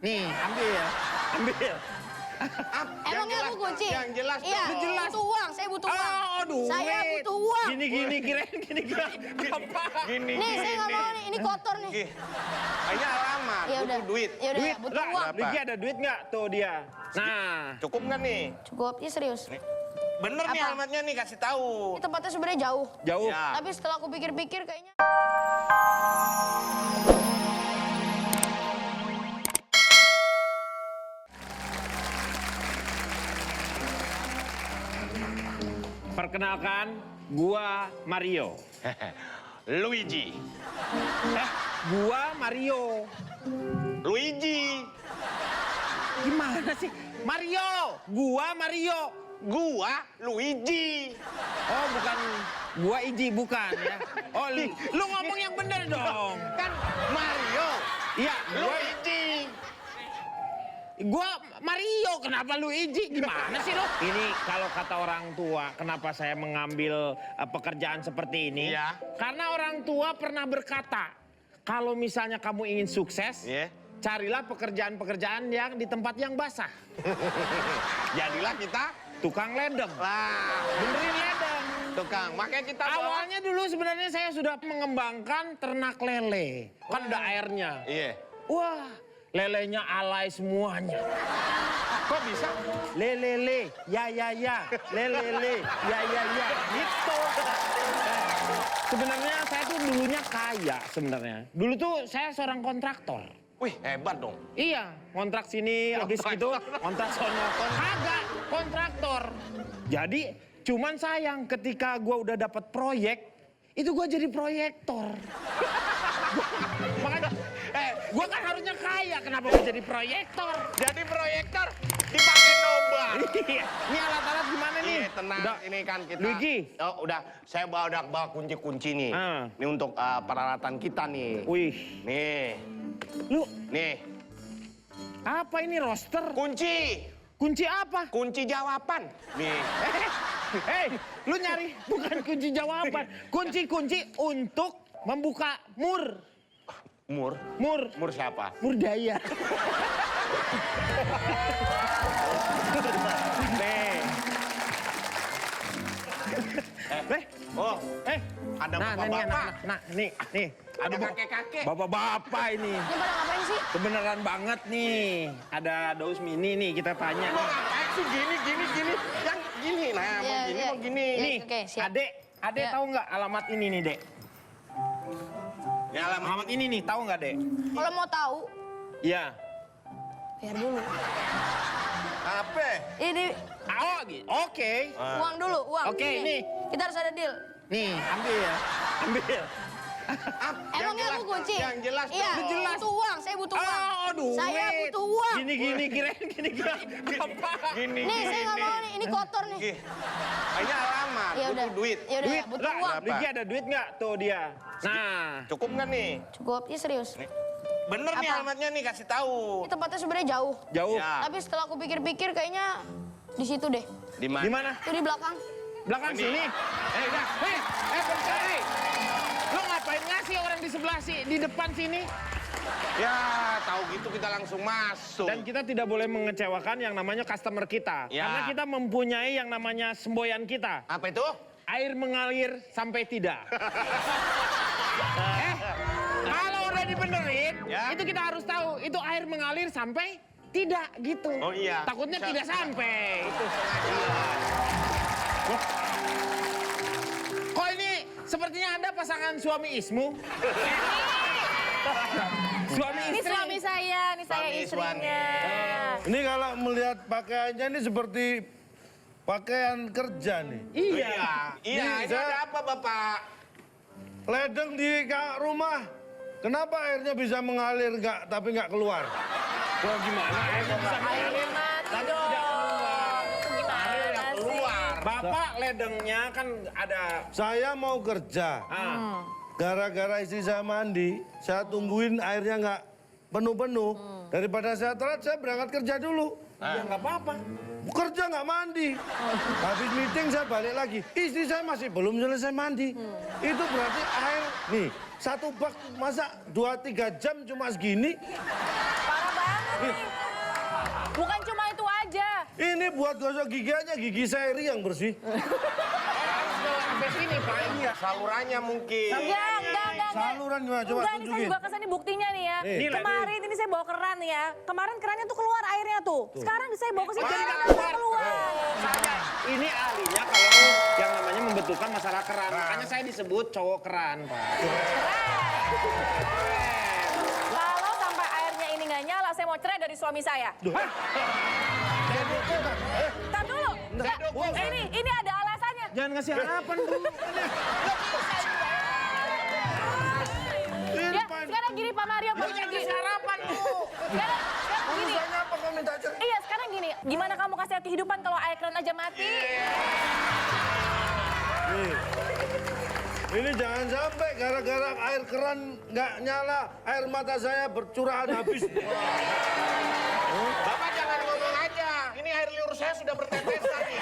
Nih, ambil. Ambil. Emangnya aku kunci? Yang jelas Iya, dong. jelas. butuh uang, saya butuh uang. Oh, duit. Saya butuh uang. Gini, kirain gini. Apa? Gini, Nih, saya nggak mau nih, ini kotor nih. Kayaknya alamat, Ya udah. butuh duit. Ya udah, Duit, butuh uang. Berapa? Riki ada duit nggak? Tuh dia. Nah, Cukup nggak nih? Cukup, ya serius. Bener nih Apa? alamatnya nih, kasih tahu. Ini tempatnya sebenarnya jauh. jauh. Ya. Tapi setelah aku pikir-pikir kayaknya... Perkenalkan, gua Mario. Luigi. Gua Mario. Luigi. Gimana sih? Mario. Gua Mario. Gua Luigi. Oh, bukan gua Iji, bukan ya. Oh, lu ngomong yang bener dong. Kan Mario. Iya, Luigi. gua Mario. Kenapa lu Iji? Gimana sih lu? Ini kalau kata orang tua, kenapa saya mengambil pekerjaan seperti ini? Iya. Karena orang tua pernah berkata, kalau misalnya kamu ingin sukses, Iya. carilah pekerjaan-pekerjaan yang di tempat yang basah. Jadilah kita Tukang ledeng. lah Benerin ledeng. tukang. Makanya kita bawa. Awalnya dulu sebenarnya saya sudah mengembangkan ternak lele. Kan ada airnya. Iya. Wah, lelenya alay semuanya. Kok bisa? Lelele, ya, lelele, ya, gitu. Sebenarnya saya tuh dulunya kaya sebenarnya. Dulu tuh saya seorang kontraktor. Wih, hebat dong. Iya, kontrak sini, habis itu kontrak sono. Kagak, kontraktor. Jadi, cuman sayang ketika gua udah dapat proyek, itu gua jadi proyektor. Makanya, gua kan harusnya kaya, kenapa gua jadi proyektor? Jadi proyektor dipakai nobar. Iya, ini alat-alat gimana nih? Iya, tenang. Udah, Ini kan kita. Luigi. Oh, udah. Saya udah bawa kunci-kunci nih. Ah. Ini untuk peralatan kita nih. Wih, Nih. lu Nih. apa ini roster? Kunci. Kunci apa? Kunci jawaban. Nih. Lu nyari bukan kunci jawaban. Kunci-kunci untuk membuka mur. Mur. Mur. Mur siapa? Mur daya. Nih. Oh, ada Nah, bapak-bapak. nih. Ada kakek-kakek. Bapak-bapak ini. Ini pada ngapain sih? Kebenaran banget nih. Ada Daus Mini nih, kita tanya. Mau ngapain sih gini. Yang gini. Nah, mau Iya, gini, iya. mau gini. Nih, Oke, siap. Adek Ya. tahu nggak alamat ini nih, Dek? Ini alamat. Alamat ini nih, tahu nggak, Dek? Kalau mau tahu, Iya. biar dulu. Apa? Oh, Ini oke. uang dulu, uang. Oke, nih. Kita harus ada deal. Nih, ambil. Emangnya aku kunci? Yang jelas Iya, dong. jelas. butuh uang, saya butuh uang. Oh, duit. Saya butuh uang. Gini, kirain gini. Apa? Gini. Nih, saya nggak mau nih, ini kotor nih. Kayaknya alamat, Ya udah. butuh duit. Ya udah, Duit, butuh uang. Berapa? Riki ada duit nggak? Tuh dia. Nah, Cukup nggak nih? Cukup, ya serius. Bener nih Apa? alamatnya nih, kasih tahu. Ini tempatnya sebenarnya jauh. jauh. Ya. Tapi setelah aku pikir-pikir kayaknya di situ deh. Di mana? Di mana? Itu di belakang. Belakang Ini. sini. Lo ngapain ngasih orang di sebelah di depan sini? Ya, tahu gitu kita langsung masuk. Dan kita tidak boleh mengecewakan yang namanya customer kita. Ya. Karena kita mempunyai yang namanya semboyan kita. Apa itu? Air mengalir sampai tidak. Kalau udah dibenerin, Ya. itu kita harus tahu. Itu air mengalir sampai tidak gitu. Oh iya. Takutnya Bisa. tidak sampai. Itu sengaja. Kok ini sepertinya Anda pasangan suami ismu? Suami Ini istri. suami saya, ini saya Suami, istrinya. Ini kalau melihat pakaiannya ini seperti pakaian kerja nih. Iya. Iya, ini Bisa. ada apa, Bapak? Ledeng di rumah. Kenapa airnya bisa mengalir tapi nggak keluar? Wah, gimana airnya bisa mengalir? Mati Tapi dong. tidak keluar. Gimana sih? Keluar. Bapak ledengnya kan ada. Saya mau kerja. Gara-gara istri saya mandi, saya tungguin airnya nggak penuh-penuh. Daripada saya telat, saya berangkat kerja dulu. Ya nggak apa-apa. Kerja nggak mandi. Habis meeting saya balik lagi. Istri saya masih belum selesai mandi. Itu berarti air, nih, satu bak masa 2-3 jam cuma segini. Parah banget nih. Bukan cuma itu aja. Ini buat gosok gigi aja, gigi Seri yang bersih. Sampai sini Pak, iya salurannya mungkin. Enggak. Saluran gimana? Coba Enggak, ini saya tunjukin. juga kesini buktinya nih ya. Nih. Kemarin ini saya bawa keran nih ya. Kemarin kerannya tuh keluar airnya tuh. Sekarang saya bawa ke sini Mana nggak keluar? keluar. Saya ini ahlinya kalau yang namanya membetulkan masalah keran. Makanya saya disebut cowok keran, Pak. Kalau sampai airnya ini nggak nyala, saya mau cerai dari suami saya. Tar dulu. Ini ada alasannya. Jangan ngasih harapan, Bu. Ya, sekarang gini Pak Mario, Pak Jangan Gigi. kasih harapan Bu. Sekarang gini. Urusannya apa kau minta aja? Iya, sekarang gini. Gimana kamu kasih kehidupan kalau air keran aja mati? Nih. Ini jangan sampai gara-gara air keran nggak nyala, air mata saya bercurahan habis. Bapak jangan ngomong aja. Ini air liur saya sudah bertetesan nih.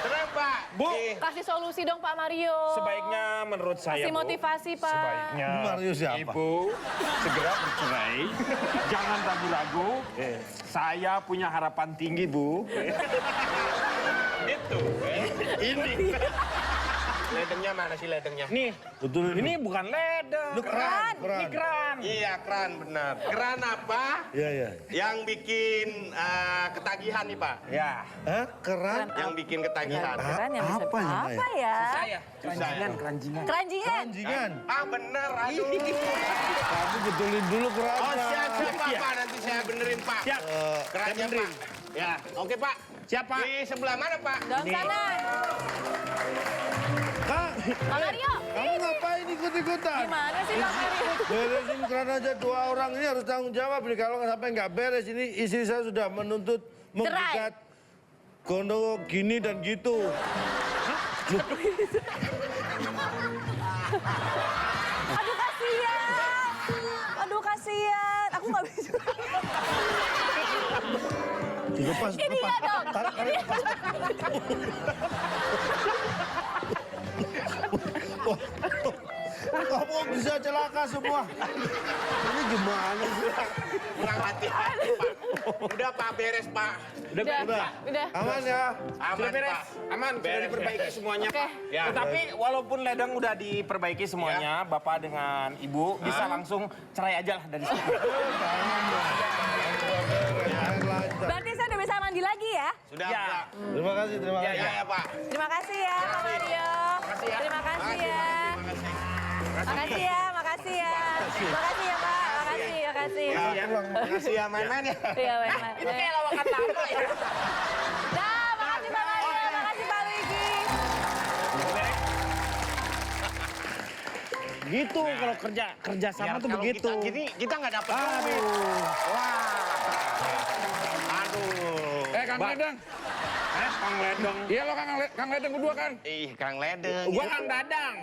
Tenang Pak. Bu. Kasih solusi dong Pak Mario. Sebaiknya menurut saya, Kasih Bu, motivasi Pak. sebaiknya Mario siapa? Ibu segera bercerai. Jangan ragu-ragu. Saya punya harapan tinggi, Bu. Itu. Ini. Ledengnya mana sih ledengnya? Nih, Betul ini bukan ledeng. Lu keran. Ini keran. Iya keran benar. Keran apa? Iya, iya. Yang bikin ketagihan nih Pak. Ya. Hah? Keran? Yang bikin ketagihan. Keran yang bisa Apa ya, apa ya? Keranjingan, keranjingan. Keranjingan. Anjingan. Ah bener, aduh. Kamu betulin dulu Oh kerannya. siap Iya. Pak, nanti saya benerin Pak. Siap. Kerannya Saya benerin. Pak. Ya, oke Pak. Siapa? Di sebelah mana Pak? Dalam sana. Kak, Pak Mario. kamu ngapain ikut-ikutan? Gimana sih Pak Mario? Beresin keran aja, 2 orang ini harus tanggung jawab nih. Kalau sampai nggak beres ini istri saya sudah menuntut menggugat Gondo gini dan gitu. Aduh kasihan. Aduh kasihan. Aku nggak bisa. Dilepas, Ini ya dong. Tarik, lepas. Kamu bisa celaka semua. Ini gimana sih? Kurang hati-hati Pak. Udah Pak, beres Pak. Udah. Aman ya? Aman Sudah beres, Pak. aman, sudah Beres, diperbaiki beres. semuanya, Oke. Pak. Ya. Tetapi walaupun ledeng udah diperbaiki semuanya, Bapak dengan Ibu bisa langsung cerai aja lah dari sini. Air lancar. Berarti saya udah bisa mandi lagi ya? Sudah Ya. Pak. Terima kasih, terima Ya, kasih. Ya, ya Pak. Terima kasih ya Pak Mario. Terima kasih ya. Makasih ya, makasih ya. Makasih ya Pak, makasih. Makasih ya main-main ya. Iya, main-main. Itu kayak lawakan lama ya. Dah, makasih Pak Mario, makasih Pak Luigi. Gitu kalau kerja sama tuh Kalau begitu. Kita gini, kita nggak dapat. Aduh. Wah. Aduh. Kang Ledeng. Kang Ledeng. Iya lo Kang Ledeng kedua kan? Ih, Kang Ledeng. Gua Kang Dadang.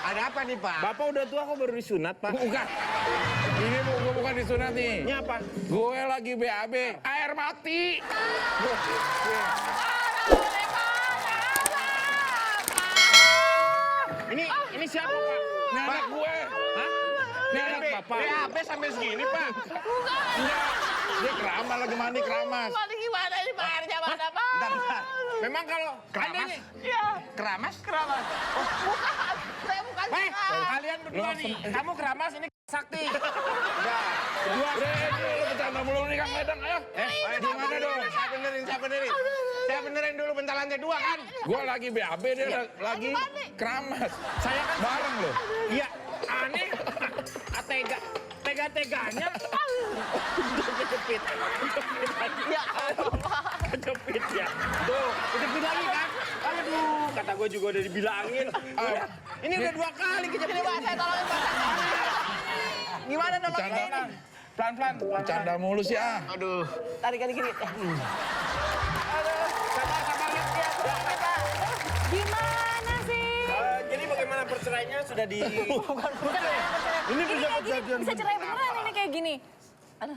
Ada apa nih Pak? Bapak udah tua kok baru disunat, Pak? Bukan. Ini gue bukan disunat nih. Ini apa? Gue lagi BAB. Air mati. Ini siapa, Pak? Ini anak gue. Hah? Ini anak Bapak. BAB sampai segini Pak. Dia keramas lagi mandi keramas. Gimana ini Pak airnya mana Pak? Bentar. Memang kalau Keramas? Iya. Keramas? Bukan, saya bukan kalian berdua nih, kamu keramas ini sakti. Udah, lo bercanda mulu nih Kang Ledeng. Ayo. Gimana dong? Saya benerin. Saya benerin dulu bentar lantai 2 kan. Gue lagi BAB, dia lagi keramas. Saya kan Bareng lo. iya aneh, tega-teganya. Kejepit. Ya Allah. Kejepit ya. Tuh, kejepit lagi kan? Aduh, kata gue juga udah dibilangin. Ini udah 2 kali kejepit. Pak, saya tolongin Pak. Gimana nolongin Bercanda ini? kan? Pelan-pelan. Bercanda mulu sih ah. Aduh. Tarik kali gini. Sabar ya. Gimana sih? Jadi bagaimana perceraiannya sudah di... Ini bisa Kayak gini, kejadian. bisa cerai beneran ini kayak gini. Aduh,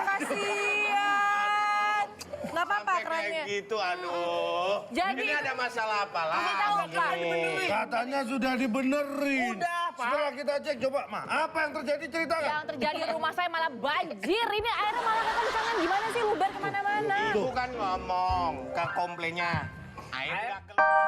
kasihan. Nggak apa-apa Sampai kerannya. kayak gitu, aduh. Jadi- ini ada masalah apa lah? Kasih tahu, Pak. Katanya sudah dibenerin. Udah, Pak. setelah kita cek coba, Ma, apa yang terjadi ceritakan? Yang terjadi di rumah saya malah banjir. Ini airnya malah kekencangan. Gimana sih luber kemana-mana? Ibu kan ngomong ke komplainnya. Air nggak keluar.